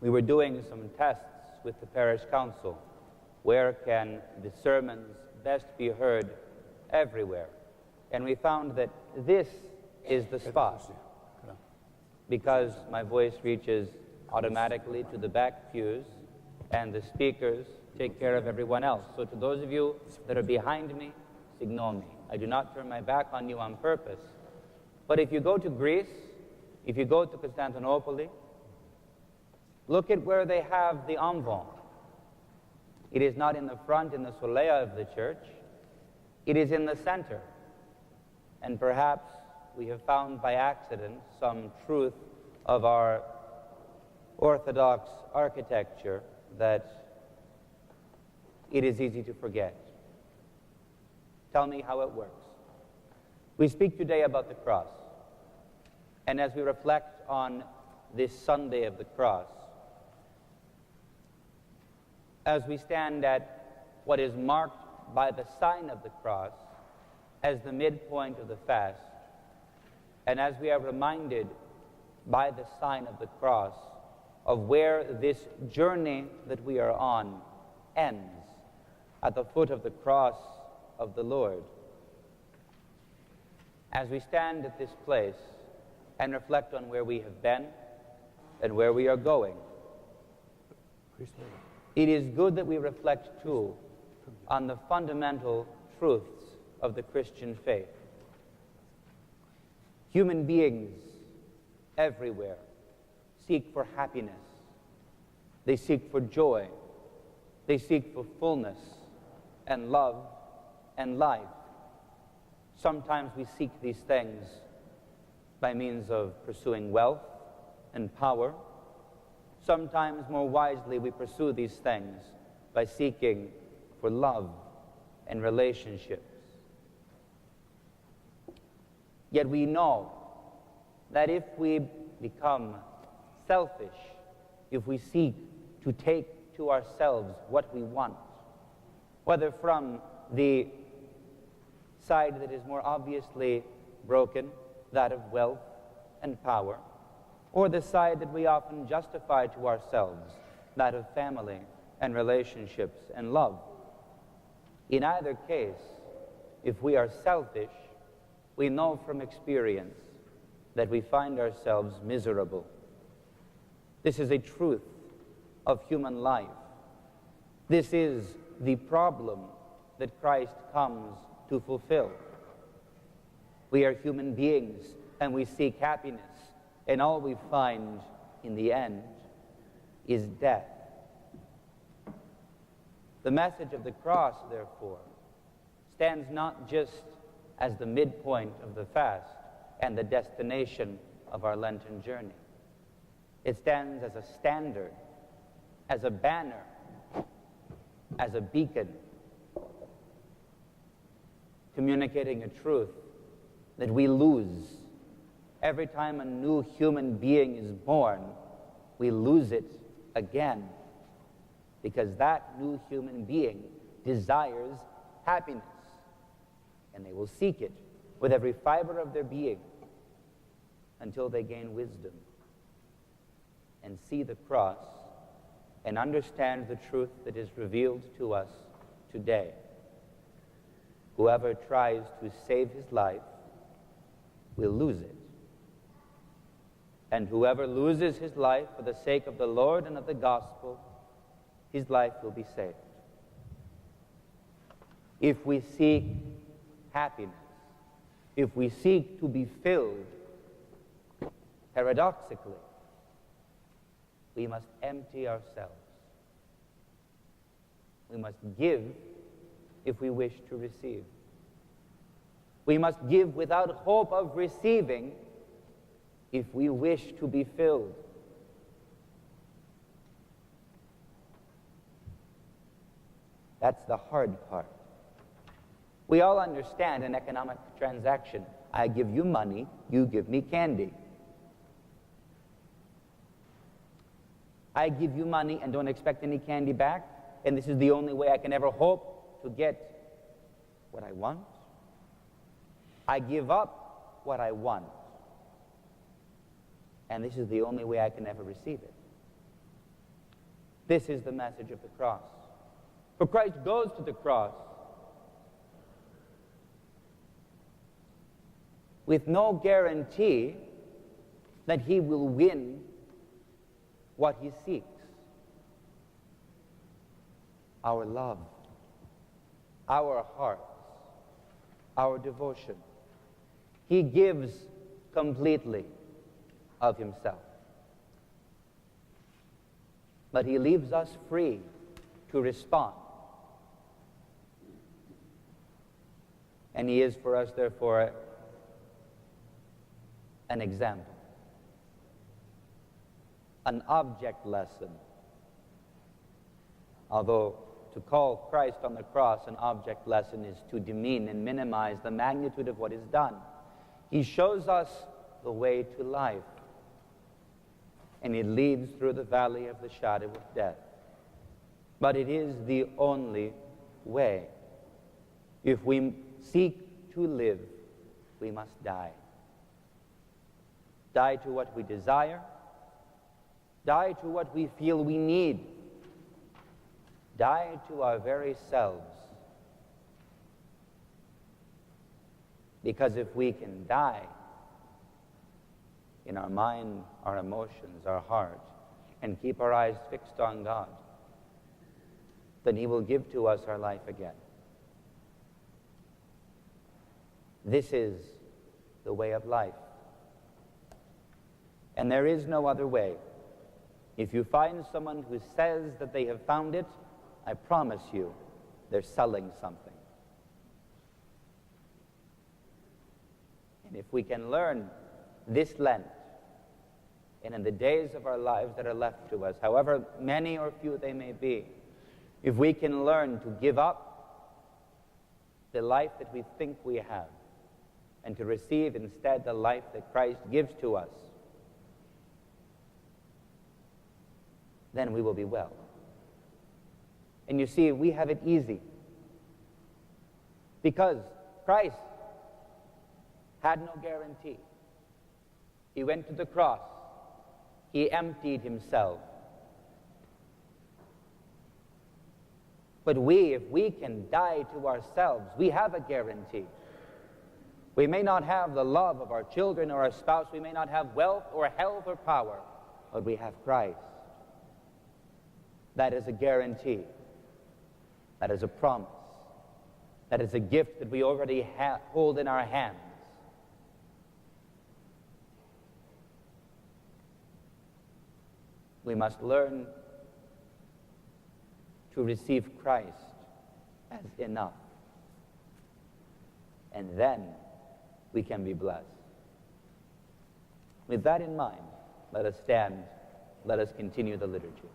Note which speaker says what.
Speaker 1: We were doing some tests with the parish council. Where can the sermons best be heard? Everywhere. And we found that this is the spot, because my voice reaches automatically to the back pews, and the speakers take care of everyone else. So to those of you that are behind me, ignore me. I do not turn my back on you on purpose. But if you go to Greece, if you go to Constantinople, look at where they have the ambon. It is not in the front, in the solea of the church. It is in the center. And perhaps we have found by accident some truth of our Orthodox architecture that it is easy to forget. Tell me how it works. We speak today about the cross. And as we reflect on this Sunday of the cross, as we stand at what is marked by the sign of the cross as the midpoint of the fast, and as we are reminded by the sign of the cross of where this journey that we are on ends, at the foot of the cross of the Lord. As we stand at this place and reflect on where we have been and where we are going, it is good that we reflect too on the fundamental truths of the Christian faith. Human beings everywhere seek for happiness. They seek for joy. They seek for fullness and love and life. Sometimes we seek these things by means of pursuing wealth and power. Sometimes, more wisely, we pursue these things by seeking for love and relationships. Yet we know that if we become selfish, if we seek to take to ourselves what we want, whether from the side that is more obviously broken, that of wealth and power, or the side that we often justify to ourselves, that of family and relationships and love. In either case, if we are selfish, we know from experience that we find ourselves miserable. This is a truth of human life. This is the problem that Christ comes to fulfill. We are human beings and we seek happiness, and all we find in the end is death. The message of the cross, therefore, stands not just as the midpoint of the fast and the destination of our Lenten journey. It stands as a standard, as a banner, as a beacon, communicating a truth that we lose. Every time a new human being is born, we lose it again, because that new human being desires happiness, and they will seek it with every fiber of their being until they gain wisdom and see the cross and understand the truth that is revealed to us today. Whoever tries to save his life will lose it. And whoever loses his life for the sake of the Lord and of the gospel, his life will be saved. If we seek happiness, if we seek to be filled, paradoxically, we must empty ourselves. We must give if we wish to receive. We must give without hope of receiving if we wish to be filled. That's the hard part. We all understand an economic transaction. I give you money, you give me candy. I give you money and don't expect any candy back, and this is the only way I can ever hope to get what I want. I give up what I want, and this is the only way I can ever receive it. This is the message of the cross. For Christ goes to the cross with no guarantee that he will win what he seeks. Our love, our hearts, our devotion. He gives completely of himself. But he leaves us free to respond. And he is for us, therefore, an example, an object lesson. Although to call Christ on the cross an object lesson is to demean and minimize the magnitude of what is done. He shows us the way to life, and it leads through the valley of the shadow of death. But it is the only way. If we seek to live, we must die. Die to what we desire. Die to what we feel we need. Die to our very selves. Because if we can die in our mind, our emotions, our heart, and keep our eyes fixed on God, then he will give to us our life again. This is the way of life. And there is no other way. If you find someone who says that they have found it, I promise you, they're selling something. And if we can learn this Lent, and in the days of our lives that are left to us, however many or few they may be, if we can learn to give up the life that we think we have, and to receive instead the life that Christ gives to us, then we will be well. And you see, we have it easy because Christ had no guarantee. He went to the cross. He emptied himself. But we, if we can die to ourselves, we have a guarantee. We may not have the love of our children or our spouse. We may not have wealth or health or power, but we have Christ. That is a guarantee. That is a promise. That is a gift that we already hold in our hands. We must learn to receive Christ as enough. And then we can be blessed. With that in mind, let us stand. Let us continue the liturgy.